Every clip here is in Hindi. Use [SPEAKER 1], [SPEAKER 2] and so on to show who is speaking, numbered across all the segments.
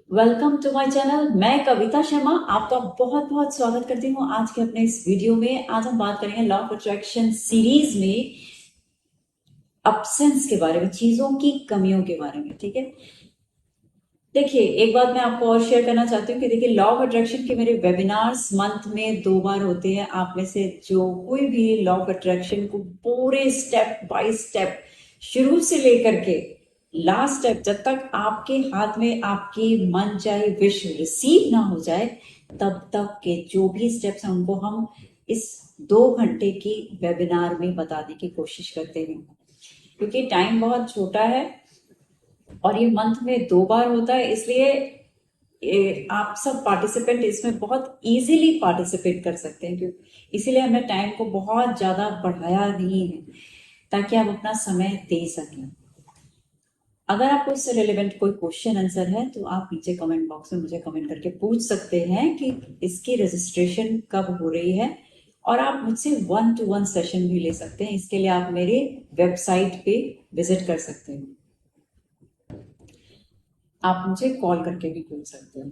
[SPEAKER 1] Welcome to my channel. मैं कविता शर्मा आपका बहुत बहुत स्वागत करती हूँ आज के अपने इस वीडियो में। आज हम बात करेंगे लॉ ऑफ अट्रैक्शन सीरीज में अब्सेंस के बारे में, चीजों की कमियों के बारे में। ठीक है, देखिए एक बात मैं आपको और शेयर करना चाहती हूँ कि देखिए लॉ ऑफ अट्रैक्शन के मेरे वेबिनार्स मंथ में 2 बार होते हैं। आप में से जो कोई भी लॉ ऑफ अट्रैक्शन को पूरे स्टेप बाय स्टेप शुरू से लेकर के लास्ट स्टेप जब तक आपके हाथ में आपकी मन चाहे विश रिसीव ना हो जाए तब तक के जो भी स्टेप्स हैं उनको हम इस 2 घंटे की वेबिनार में बताने की कोशिश करते हैं, क्योंकि टाइम बहुत छोटा है और ये मंथ में 2 बार होता है। इसलिए आप सब पार्टिसिपेंट इसमें बहुत इजीली पार्टिसिपेट कर सकते हैं, क्योंकि इसीलिए हमने टाइम को बहुत ज्यादा बढ़ाया नहीं है ताकि आप अपना समय दे सकें। अगर आपको इससे रिलेवेंट कोई क्वेश्चन आंसर है तो आप नीचे कमेंट बॉक्स में मुझे कमेंट करके पूछ सकते हैं कि इसकी रजिस्ट्रेशन कब हो रही है, और आप मुझसे 1-to-1 सेशन भी ले सकते हैं। इसके लिए आप मेरे वेबसाइट पे विजिट कर सकते हैं, आप मुझे कॉल करके भी पूछ सकते हैं।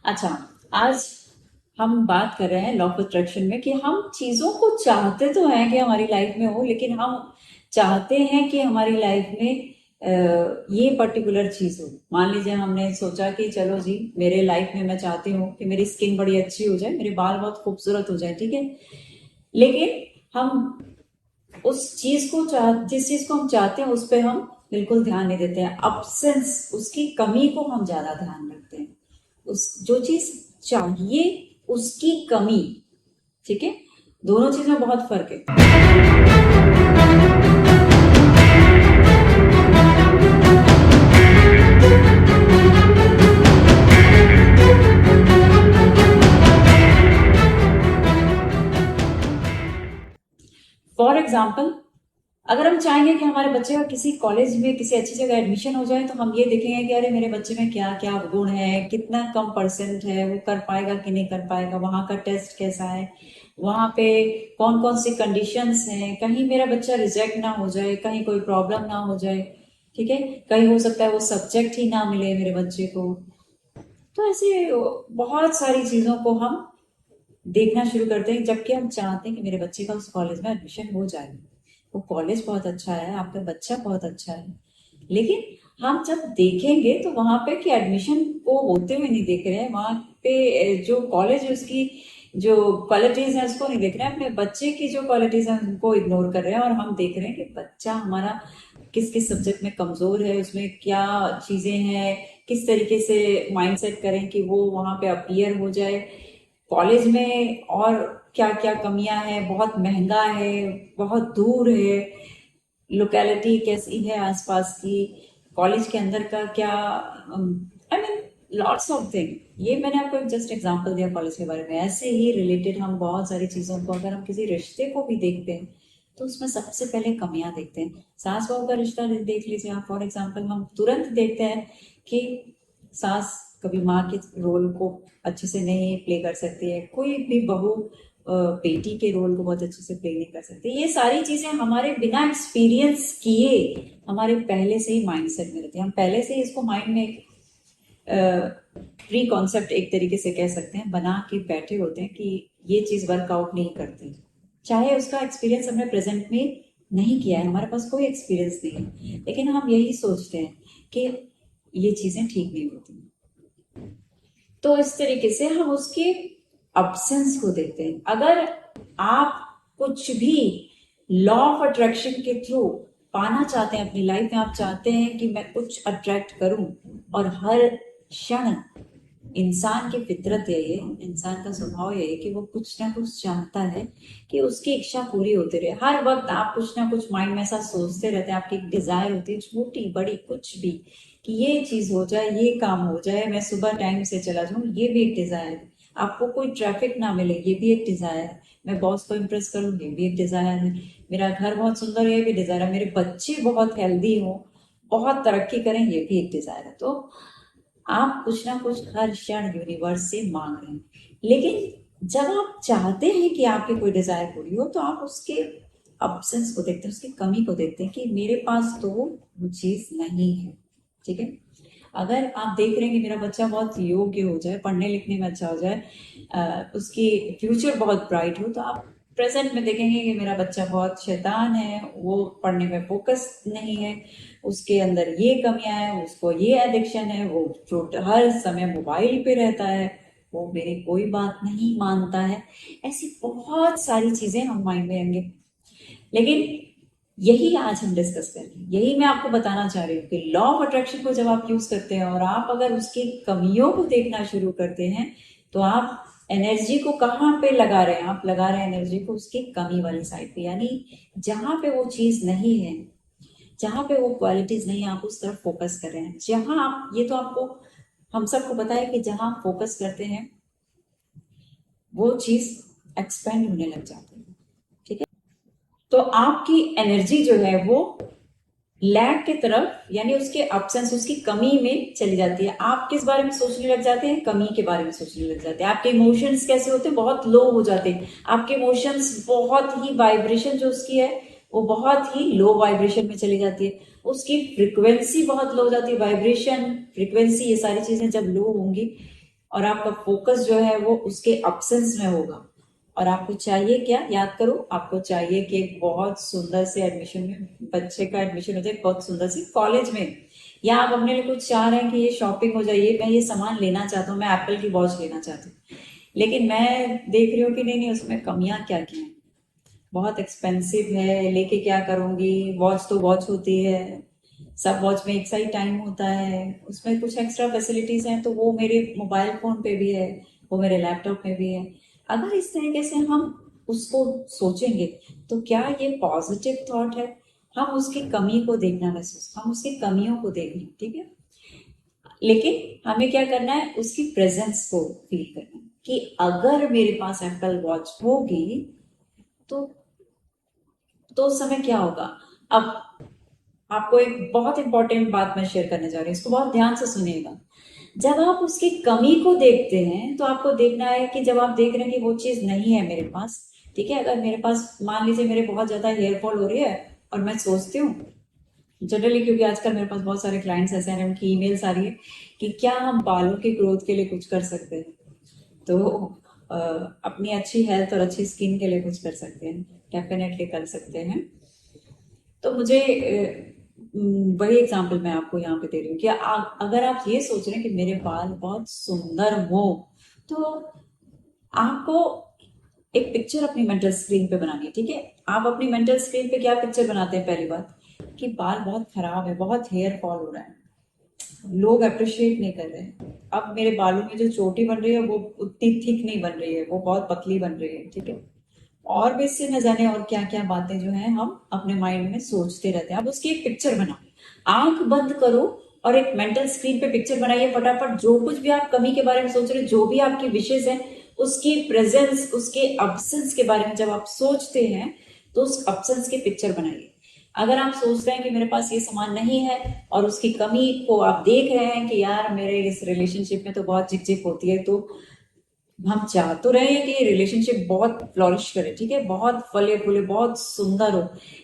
[SPEAKER 1] अच्छा, आज हम बात कर रहे हैं लॉ ऑफ अट्रैक्शन में कि हम चीजों को चाहते तो हैं कि हमारी लाइफ में हो, लेकिन हम चाहते हैं कि हमारी लाइफ में ये पर्टिकुलर चीज हो। मान लीजिए हमने सोचा कि चलो जी मेरे लाइफ में मैं चाहती हूँ कि मेरी स्किन बड़ी अच्छी हो जाए, मेरे बाल बहुत खूबसूरत हो जाए, ठीक है, लेकिन हम उस चीज को जिस चीज को हम चाहते हैं उस पर हम बिल्कुल ध्यान नहीं देते हैं। अब्सेंस, उसकी कमी को हम ज्यादा ध्यान रखते हैं। उस जो चीज चाहिए उसकी कमी, ठीक है, दोनों चीज में बहुत फर्क है। फॉर एग्जाम्पल, अगर हम चाहेंगे कि हमारे बच्चे का किसी कॉलेज में किसी अच्छी जगह एडमिशन हो जाए तो हम ये देखेंगे कि अरे मेरे बच्चे में क्या क्या गुण है, कितना कम परसेंट है, वो कर पाएगा कि नहीं कर पाएगा, वहां का टेस्ट कैसा है, वहां पे कौन कौन सी कंडीशंस हैं, कहीं मेरा बच्चा रिजेक्ट ना हो जाए, कहीं कोई प्रॉब्लम ना हो जाए, ठीक है, कहीं हो सकता है वो सब्जेक्ट ही ना मिले मेरे बच्चे को। तो ऐसे बहुत सारी चीजों को हम देखना शुरू करते हैं, जबकि हम चाहते हैं कि मेरे बच्चे का उस कॉलेज में एडमिशन हो जाए। वो कॉलेज बहुत अच्छा है, आपका बच्चा बहुत अच्छा है, लेकिन हम जब देखेंगे तो वहां पे कि एडमिशन को होते हुए नहीं देख रहे हैं, वहां पे जो कॉलेज है उसकी जो क्वालिटीज है उसको नहीं देख रहे हैं, अपने बच्चे की जो क्वालिटीज है उनको इग्नोर कर रहे हैं, और हम देख रहे हैं कि बच्चा हमारा किस किस सब्जेक्ट में कमजोर है, उसमें क्या चीजें हैं, किस तरीके से माइंडसेट करें कि वो वहां पे अपीयर हो जाए कॉलेज में, और क्या क्या कमियां हैं, बहुत महंगा है, बहुत दूर है, लोकेलिटी कैसी है आसपास की, कॉलेज के अंदर का क्या, I mean lots of thing. ये मैंने आपको जस्ट एग्जांपल दिया कॉलेज के बारे में। ऐसे ही रिलेटेड हम बहुत सारी चीजों को, अगर हम किसी रिश्ते को भी देखते हैं तो उसमें सबसे पहले कमियां देखते हैं। सास बहू का रिश्ता देख लीजिए आप, फॉर एग्जाम्पल, हम तुरंत देखते हैं कि सास कभी माँ के रोल को अच्छे से नहीं प्ले कर सकती है, कोई भी बहू बेटी के रोल को बहुत अच्छे से प्ले नहीं कर सकती। ये सारी चीजें हमारे बिना एक्सपीरियंस किए हमारे पहले से ही माइंड सेट में रहती है। हम पहले से ही इसको माइंड में प्री कॉन्सेप्ट एक तरीके से कह सकते हैं बना के बैठे होते हैं कि ये चीज वर्कआउट नहीं करती, चाहे उसका एक्सपीरियंस हमने प्रेजेंट में नहीं किया है, हमारे पास कोई एक्सपीरियंस नहीं है, लेकिन हम यही सोचते हैं कि ये चीजें ठीक नहीं होती। तो इस तरीके से हम उसके अब्सेंस को देखते हैं। अगर आप कुछ भी लॉ ऑफ अट्रैक्शन के थ्रू पाना चाहते हैं अपनी लाइफ में, आप चाहते हैं कि मैं कुछ अट्रैक्ट करूं, और हर क्षण इंसान की फितरत यही है, इंसान का स्वभाव यही है कि वो कुछ ना कुछ चाहता है कि उसकी इच्छा पूरी होती रहे। हर वक्त आप कुछ ना कुछ माइंड में ऐसा सोचते रहते हैं, आपकी एक डिजायर होती है छोटी बड़ी कुछ भी, कि ये चीज हो जाए, ये काम हो जाए, मैं सुबह टाइम से चला जाऊं, ये भी एक डिजायर है। आपको कोई ट्रैफिक ना मिले, ये भी एक डिजायर है। मैं बॉस को इम्प्रेस करूं, ये भी एक डिजायर है। मेरा घर बहुत सुंदर है, ये भी डिजायर है। मेरे बच्चे बहुत हेल्दी हो, बहुत तरक्की करें, ये भी एक डिजायर है। तो आप कुछ ना कुछ हर क्षण यूनिवर्स से मांग रहे हैं, लेकिन जब आप चाहते हैं कि आपकी कोई डिजायर पूरी हो तो आप उसके अब्सेंस को देखते हैं, उसकी कमी को देखते हैं कि मेरे पास तो वो चीज नहीं है, ठीक है। अगर आप देख रहे हैं कि मेरा बच्चा बहुत योग्य हो जाए, पढ़ने लिखने में अच्छा हो जाए, उसकी फ्यूचर बहुत ब्राइट हो, तो आप प्रेजेंट में देखेंगे कि मेरा बच्चा बहुत शैतान है, वो पढ़ने में फोकस नहीं है, उसके अंदर ये कमियां हैं, उसको ये एडिक्शन है, वो हर समय मोबाइल पे रहता है, वो मेरी कोई बात नहीं मानता है। ऐसी बहुत सारी चीजें हम माइंड में आएंगे। लेकिन यही आज हम डिस्कस करेंगे, यही मैं आपको बताना चाह रही हूँ कि लॉ ऑफ अट्रैक्शन को जब आप यूज करते हैं और आप अगर उसकी कमियों को देखना शुरू करते हैं, तो आप एनर्जी को कहाँ पे लगा रहे हैं? आप लगा रहे हैं एनर्जी को उसकी कमी वाली साइड पे, यानी जहां पे वो चीज नहीं है, जहां पे वो क्वालिटीज नहीं है, आप उस तरफ फोकस कर रहे हैं। जहां आप, ये तो आपको हम सबको पता है कि जहां आप फोकस करते हैं वो चीज एक्सपेंड होने लग जाती है। ठीक है, तो आपकी एनर्जी जो है वो लैक की तरफ, यानी उसके अब्सेंस, उसकी कमी में चली जाती है। आप किस बारे में सोचने लग जाते हैं? कमी के बारे में सोचने लग जाते हैं। आपके इमोशंस कैसे होते हैं? बहुत लो हो जाते हैं। आपके इमोशंस बहुत ही, वाइब्रेशन जो उसकी है वो बहुत ही लो वाइब्रेशन में चली जाती है, उसकी फ्रिक्वेंसी बहुत लो हो जाती है। वाइब्रेशन, फ्रिक्वेंसी, ये सारी चीजें जब लो होंगी और आपका फोकस जो है वो उसके अब्सेंस में होगा, और आपको चाहिए क्या? याद करो, आपको चाहिए कि एक बहुत सुंदर से एडमिशन में बच्चे का एडमिशन हो जाए, बहुत सुंदर सी कॉलेज में, या आप अपने लिए कुछ चाह रहे हैं कि ये शॉपिंग हो जाए, मैं ये सामान लेना चाहता हूँ, मैं एप्पल की वॉच लेना चाहती हूँ, लेकिन मैं देख रही हूँ कि नहीं नहीं, उसमें कमियां क्या क्या हैं, बहुत एक्सपेंसिव है, लेके क्या करूंगी? वॉच तो वॉच होती है, सब वॉच में एक सा ही टाइम होता है, उसमें कुछ एक्स्ट्रा फैसिलिटीज हैं तो वो मेरे मोबाइल फोन पे भी है, वो मेरे लैपटॉप में भी है। अगर इस तरीके से हम उसको सोचेंगे तो क्या ये पॉजिटिव थॉट है? हम उसकी कमी को देखना, महसूस, हम उसकी कमियों को देखना, ठीक है, लेकिन हमें क्या करना है? उसकी प्रेजेंस को फील करना है कि अगर मेरे पास एप्पल वॉच होगी तो उस समय क्या होगा। अब आपको एक बहुत इंपॉर्टेंट बात मैं शेयर करने जा रही हूँ, इसको बहुत ध्यान से सुनिएगा। जब आप उसकी कमी को देखते हैं तो आपको देखना है कि जब आप देख रहे हैं कि वो चीज नहीं है मेरे पास, ठीक है, अगर मेरे पास, मान लीजिए मेरे बहुत ज्यादा हेयर फॉल हो रही है और मैं सोचती हूँ जनरली, क्योंकि आजकल मेरे पास बहुत सारे क्लाइंट्स ऐसे हैं, उनकी ईमेल्स आ रही है कि क्या हम बालों की ग्रोथ के लिए कुछ कर सकते हैं, तो अ, अपनी अच्छी हेल्थ और अच्छी स्किन के लिए कुछ कर सकते हैं, डेफिनेटली कर सकते हैं। तो मुझे वही एग्जांपल मैं आपको यहाँ पे दे रही हूँ कि अगर आप ये सोच रहे हैं कि मेरे बाल बहुत सुंदर हो, तो आपको एक पिक्चर अपनी मेंटल स्क्रीन पे बनानी है, ठीक है। आप अपनी मेंटल स्क्रीन पे क्या पिक्चर बनाते हैं? पहली बात कि बाल बहुत खराब है, बहुत हेयर फॉल हो रहा है, लोग अप्रिशिएट नहीं कर रहे हैं, अब मेरे बालों में जो चोटी बन रही है वो उतनी थिक नहीं बन रही है, वो बहुत पतली बन रही है, ठीक है। और भी इससे न जाने और क्या क्या बातें जो है हम अपने माइंड में सोचते रहते हैं। अब उसकी एक पिक्चर बनाओ, आंख बंद करो और एक मेंटल स्क्रीन पे पिक्चर बनाइए फटाफट। जो कुछ भी आप कमी के बारे में सोच रहे हैं, जो भी आपकी विशेष है, उसकी प्रेजेंस, उसके अब्सेंस के बारे में जब आप सोचते हैं तो उस अब्सेंस की पिक्चर बनाइए। अगर आप सोच रहे हैं कि मेरे पास ये सामान नहीं है और उसकी कमी को आप देख रहे हैं कि यार मेरे इस रिलेशनशिप में तो बहुत झिकझिक होती है, तो हम चाह तो रहे हैं कि रिलेशनशिप बहुत फ्लॉरिश करे, ठीक है, बहुत फले फूले, बहुत सुंदर हो,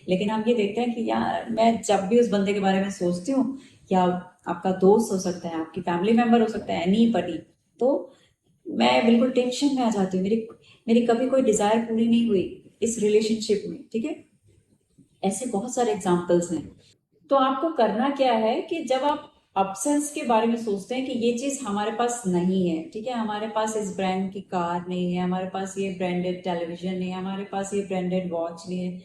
[SPEAKER 1] लेकिन हम ये देखते हैं कि यार मैं जब भी उस बंदे के बारे में सोचती हूँ, या आपका दोस्त हो सकता है, आपकी फैमिली मेंबर हो सकता है, एनी बडी, तो मैं बिल्कुल टेंशन में आ जाती हूँ, मेरी मेरी कभी कोई डिजायर पूरी नहीं हुई इस रिलेशनशिप में, ठीक है। ऐसे बहुत सारे एग्जाम्पल्स हैं। तो आपको करना क्या है कि जब आप अपसेंस के बारे में सोचते हैं कि ये चीज हमारे पास नहीं है, ठीक है, हमारे पास इस ब्रांड की कार नहीं है, हमारे पास ये ब्रांडेड टेलीविजन नहीं है, हमारे पास ये ब्रांडेड वॉच नहीं है,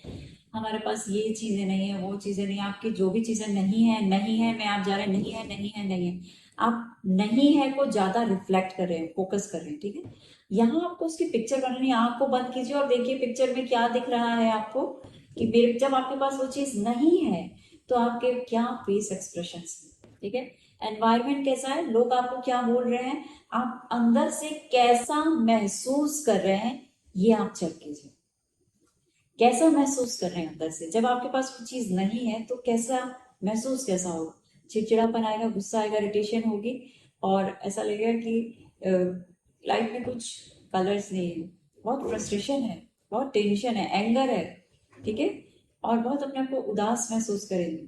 [SPEAKER 1] हमारे पास ये चीजें नहीं है, वो चीजें नहीं है, आपकी जो भी चीजें नहीं है, नहीं है में आप जा रहे हैं, नहीं है, नहीं है, नहीं है, आप नहीं है को ज्यादा रिफ्लेक्ट कर रहे हैं, फोकस कर रहे हैं, ठीक है। यहाँ आपको उसकी पिक्चर बनानी है, आंख को बंद कीजिए और देखिए पिक्चर में क्या दिख रहा है आपको, कि मेरे, जब आपके पास वो चीज नहीं है तो आपके क्या फेस एक्सप्रेशंस, ठीक है, एनवायरनमेंट कैसा है, लोग आपको क्या बोल रहे हैं, आप अंदर से कैसा महसूस कर रहे हैं, ये आप चेक कीजिए। कैसा महसूस कर रहे हैं अंदर से? जब आपके पास कोई चीज नहीं है तो कैसा महसूस, कैसा होगा? चिड़चिड़ापन आएगा, गुस्सा आएगा, इरिटेशन होगी, और ऐसा लगेगा कि लाइफ में कुछ कलर्स नहीं है, बहुत फ्रस्ट्रेशन है, बहुत टेंशन है, एंगर है, ठीक है, और बहुत अपने आप को उदास महसूस करेंगे।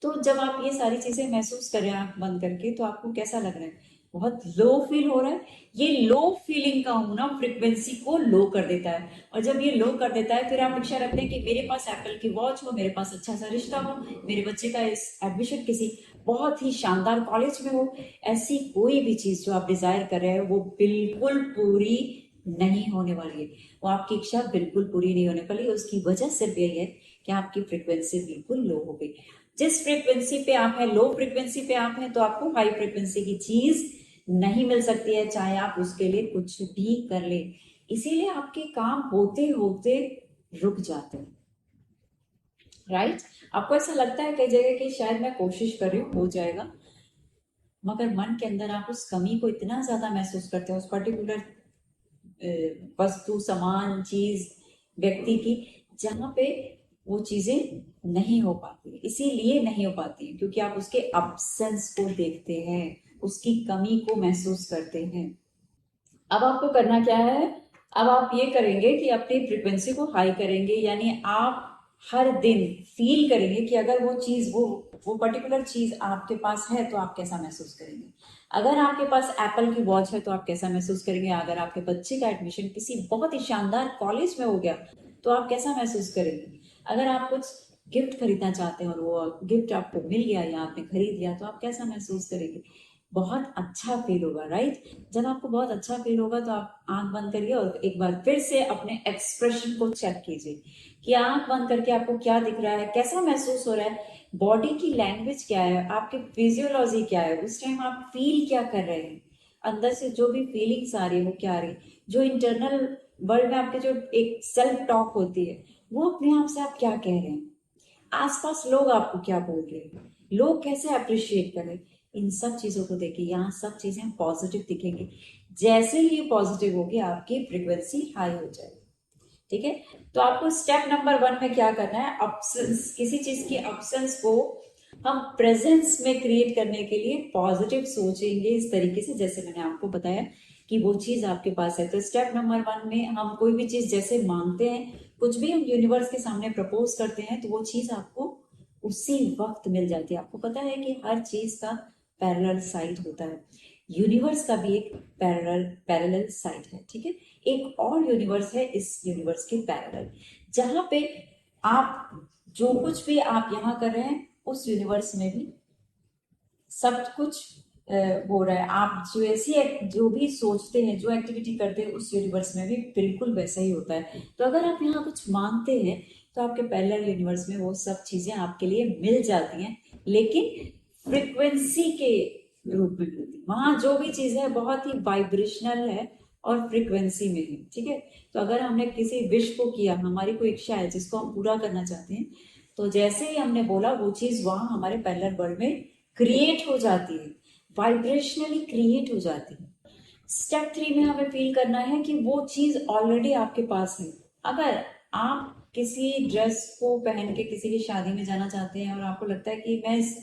[SPEAKER 1] तो जब आप ये सारी चीजें महसूस कर रहे हैं आंख बंद करके, तो आपको कैसा लग रहा है? बहुत लो फील हो रहा है। ये लो फीलिंग का होना फ्रिक्वेंसी को लो कर देता है, और जब ये लो कर देता है फिर आप इच्छा रखते हैं कि मेरे पास एप्पल की वॉच हो, मेरे पास अच्छा सा रिश्ता हो, मेरे बच्चे का इस एडमिशन किसी बहुत ही शानदार कॉलेज में हो। ऐसी कोई भी चीज जो आप डिजायर कर रहे हैं वो बिल्कुल पूरी नहीं होने वाली है। वो आपकी इच्छा बिल्कुल पूरी नहीं होने वाली। उसकी वजह सिर्फ यही है कि आपकी फ्रिक्वेंसी बिल्कुल लो हो गई। जिस फ्रिक्वेंसी पे आप हैं, लो फ्रिक्वेंसी पे आप हैं, तो आपको हाई फ्रिक्वेंसी की चीज नहीं मिल सकती है, चाहे आप उसके लिए कुछ भी कर ले। इसीलिए आपके काम होते होते रुक जाते हैं, राइट? आपको ऐसा लगता है कई जगह कि शायद मैं कोशिश कर रही हूँ हो जाएगा, मगर मन के अंदर आप उस कमी को इतना ज्यादा महसूस करते हैं उस पर्टिकुलर वस्तु, सामान, चीज, व्यक्ति की, जहां पे वो चीजें नहीं हो पाती। इसीलिए नहीं हो पाती क्योंकि आप उसके अब्सेंस को देखते हैं, उसकी कमी को महसूस करते हैं। अब आपको करना क्या है? अब आप ये करेंगे कि अपनी फ्रिक्वेंसी को हाई करेंगे, यानी आप हर दिन फील करेंगे कि अगर वो चीज, वो पर्टिकुलर चीज आपके पास है तो आप कैसा महसूस करेंगे। अगर आपके पास एप्पल की वॉच है तो आप कैसा महसूस करेंगे। अगर आपके बच्चे का एडमिशन किसी बहुत ही शानदार कॉलेज में हो गया तो आप कैसा महसूस करेंगे। अगर आप कुछ गिफ्ट खरीदना चाहते हैं और वो गिफ्ट आपको मिल गया या आपने खरीद लिया तो आप कैसा महसूस करेंगे। बहुत अच्छा फील होगा, राइट? जब आपको बहुत अच्छा फील होगा तो आप आंख बंद करिए और एक बार फिर से अपने एक्सप्रेशन को चेक कीजिए कि आंख बंद करके आपको क्या दिख रहा है, कैसा महसूस हो रहा है, बॉडी की लैंग्वेज क्या है, आपकी फिजियोलॉजी क्या है, उस टाइम आप फील क्या कर रहे हैं, अंदर से जो भी फीलिंग्स आ रही है वो क्या आ रही है, जो इंटरनल वर्ल्ड में आपके जो एक सेल्फ टॉक होती है वो अपने आप से आप क्या कह रहे हैं, आसपास लोग आपको क्या बोल रहे हैं, लोग कैसे अप्रिशिएट कर रहे हैं। इन सब चीजों को देखिए, यहाँ सब चीजें पॉजिटिव दिखेंगी। जैसे ही ये पॉजिटिव होगी आपकी फ्रिक्वेंसी हाई हो जाएगी। ठीक है? तो आपको स्टेप नंबर 1 में क्या करना है, अब्सेंस, किसी चीज की अब्सेंस को हम प्रेजेंस में क्रिएट करने के लिए पॉजिटिव सोचेंगे इस तरीके से, जैसे मैंने आपको बताया कि वो चीज आपके पास है। तो स्टेप नंबर 1 में हम कोई भी चीज जैसे मांगते हैं, कुछ भी हम यूनिवर्स के सामने प्रपोज करते हैं, तो वो चीज आपको उसी वक्त मिल जाती है। आपको पता है कि हर चीज का पैरेलल साइड होता है, यूनिवर्स का भी एक पैरेलल साइड है। ठीक है? एक और यूनिवर्स है इस यूनिवर्स के पैरेलल, जहां पे आप जो कुछ भी आप यहाँ कर रहे हैं उस यूनिवर्स में भी सब कुछ हो रहा है। आप जो ऐसी जो भी सोचते हैं, जो एक्टिविटी करते हैं, उस यूनिवर्स में भी बिल्कुल वैसा ही होता है। तो अगर आप यहाँ कुछ मांगते हैं तो आपके पैरेलल यूनिवर्स में वो सब चीजें आपके लिए मिल जाती हैं, लेकिन फ्रिक्वेंसी के रूप में मिलती है। वहां जो भी चीज है बहुत ही वाइब्रेशनल है और फ्रिक्वेंसी में है। ठीक है? तो अगर हमने किसी विश को किया, हमारी कोई इच्छा है जिसको हम पूरा करना चाहते हैं, तो जैसे ही हमने बोला वो चीज वहां हमारे पैरेलल वर्ल्ड में क्रिएट हो जाती है, वाइब्रेशनली क्रिएट हो जाती है। स्टेप 3 में हमें फील करना है कि वो चीज ऑलरेडी आपके पास है। अगर आप किसी ड्रेस को पहन के किसी की शादी में जाना चाहते हैं और आपको लगता है कि मैं इस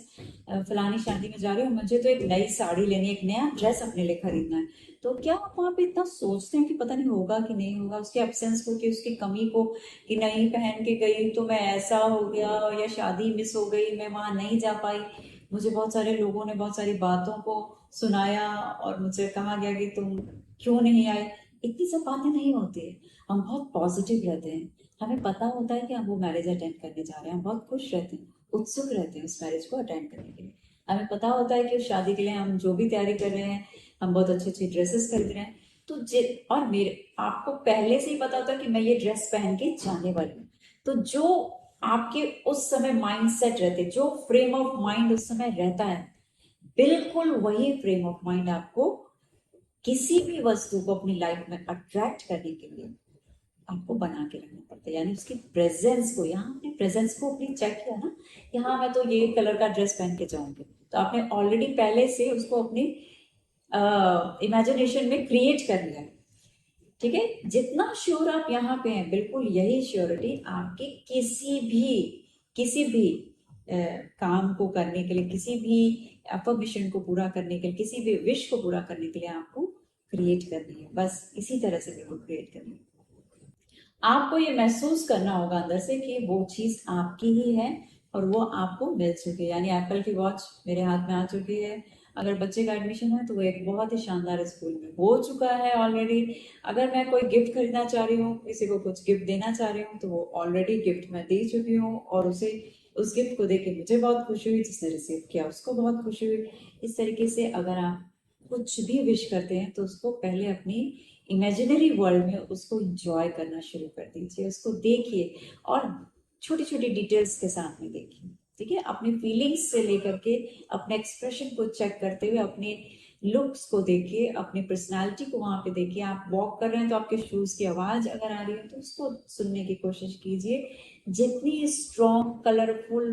[SPEAKER 1] फलानी शादी में जा रही हूँ, मुझे तो एक नई साड़ी लेनी है, एक नया ड्रेस अपने लिए खरीदना है, तो क्या आप वहां पे इतना सोचते हैं कि पता नहीं होगा कि नहीं होगा, उसके एब्सेंस को, कि उसकी कमी को, कि नहीं पहन के गई तो मैं ऐसा हो गया, या शादी मिस हो गई, मैं वहां नहीं जा पाई, मुझे बहुत सारे लोगों ने बहुत सारी बातों को सुनाया और मुझे कहा गया कि तुम क्यों नहीं आए। इतनी सब बातें नहीं होती है। हम बहुत पॉजिटिव रहते हैं, हमें पता होता है कि हम वो मैरिज अटेंड करने जा रहे हैं, हम बहुत खुश रहते हैं, उत्सुक रहते हैं उस मैरिज को अटेंड करने के लिए। हमें पता होता है कि उस शादी के लिए हम जो भी तैयारी कर रहे हैं, हम बहुत अच्छी अच्छी ड्रेसेस खरीद रहे हैं। तो और मेरे आपको पहले से ही पता होता है कि मैं ये ड्रेस पहन के जाने वाली हूँ। तो जो आपके उस समय माइंड सेट रहते, जो फ्रेम ऑफ माइंड उस समय रहता है, बिल्कुल वही फ्रेम ऑफ माइंड आपको किसी भी वस्तु को अपनी लाइफ में अट्रैक्ट करने के लिए आपको बना के रखना पड़ता है। यानी उसकी प्रेजेंस को, यहाँ आपने प्रेजेंस को अपनी चेक किया ना, यहाँ मैं तो ये कलर का ड्रेस पहन के जाऊंगी, तो आपने ऑलरेडी पहले से उसको अपनी इमेजिनेशन में क्रिएट कर लिया है। ठीक है? जितना श्योर आप यहाँ पे हैं, बिल्कुल यही श्योरिटी आपके किसी भी काम को करने के लिए, किसी भी अफर्मेशन को पूरा करने के लिए, किसी भी विश को पूरा करने के लिए आपको क्रिएट करनी है। बस इसी तरह से बिल्कुल क्रिएट करनी है। आपको ये महसूस करना होगा अंदर से कि वो चीज आपकी ही है और वो आपको मिल चुकी है, यानी एप्पल की वॉच मेरे हाथ में आ चुकी है। अगर बच्चे का एडमिशन है तो वो एक बहुत ही शानदार स्कूल में हो चुका है ऑलरेडी। अगर मैं कोई गिफ्ट खरीदना चाह रही हूँ, किसी को कुछ गिफ्ट देना चाह रही हूँ, तो वो ऑलरेडी गिफ्ट मैं दे चुकी हूँ और उसे उस गिफ्ट को देके मुझे बहुत खुशी हुई, जिसने रिसीव किया उसको बहुत खुशी हुई। इस तरीके से अगर आप कुछ भी विश करते हैं तो उसको पहले अपनी इमेजिनरी वर्ल्ड में उसको इंजॉय करना शुरू कर दीजिए, उसको देखिए और छोटी छोटी डिटेल्स के साथ में देखिए। ठीक है, अपनी फीलिंग्स से लेकर के अपने एक्सप्रेशन को चेक करते हुए अपने लुक्स को देखिए, अपनी पर्सनालिटी को वहां पे देखिए। आप वॉक कर रहे हैं तो आपके शूज की आवाज अगर आ रही है तो उसको सुनने की कोशिश कीजिए। जितनी स्ट्रॉन्ग कलरफुल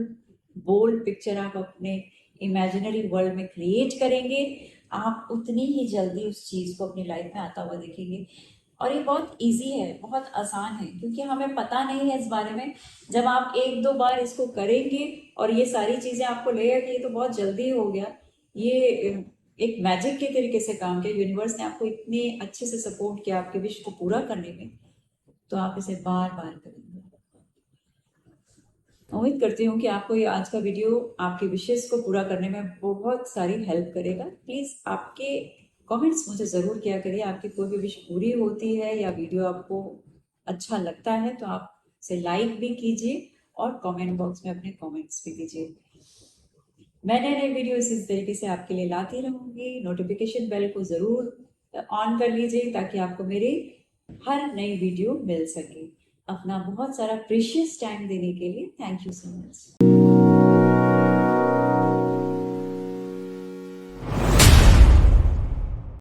[SPEAKER 1] बोल्ड पिक्चर आप अपने इमेजिनरी वर्ल्ड में क्रिएट करेंगे, आप उतनी ही जल्दी उस चीज को अपनी लाइफ में आता हुआ देखेंगे। और ये बहुत इजी है, बहुत आसान है, क्योंकि हमें पता नहीं है इस बारे में। जब आप एक दो बार इसको करेंगे और ये सारी चीजें आपको लगेगा कि ये तो बहुत जल्दी हो गया, ये एक मैजिक के तरीके से काम किया, यूनिवर्स ने आपको इतने अच्छे से सपोर्ट किया आपके विश को पूरा करने में, तो आप इसे बार बार करेंगे। उम्मीद करती हूँ कि आपको ये आज का वीडियो आपके विशेष को पूरा करने में बहुत सारी हेल्प करेगा। प्लीज आपके कमेंट्स मुझे जरूर किया करिए, आपकी कोई भी विश पूरी होती है या वीडियो आपको अच्छा लगता है तो आप इसे लाइक भी कीजिए और कमेंट बॉक्स में अपने कमेंट्स भी दीजिए। मैं नए नए वीडियो इस तरीके से आपके लिए लाती रहूंगी। नोटिफिकेशन बेल को जरूर ऑन कर लीजिए ताकि आपको मेरे हर नई वीडियो मिल सके। अपना बहुत सारा प्रीशियस टाइम देने के लिए थैंक यू सो मच।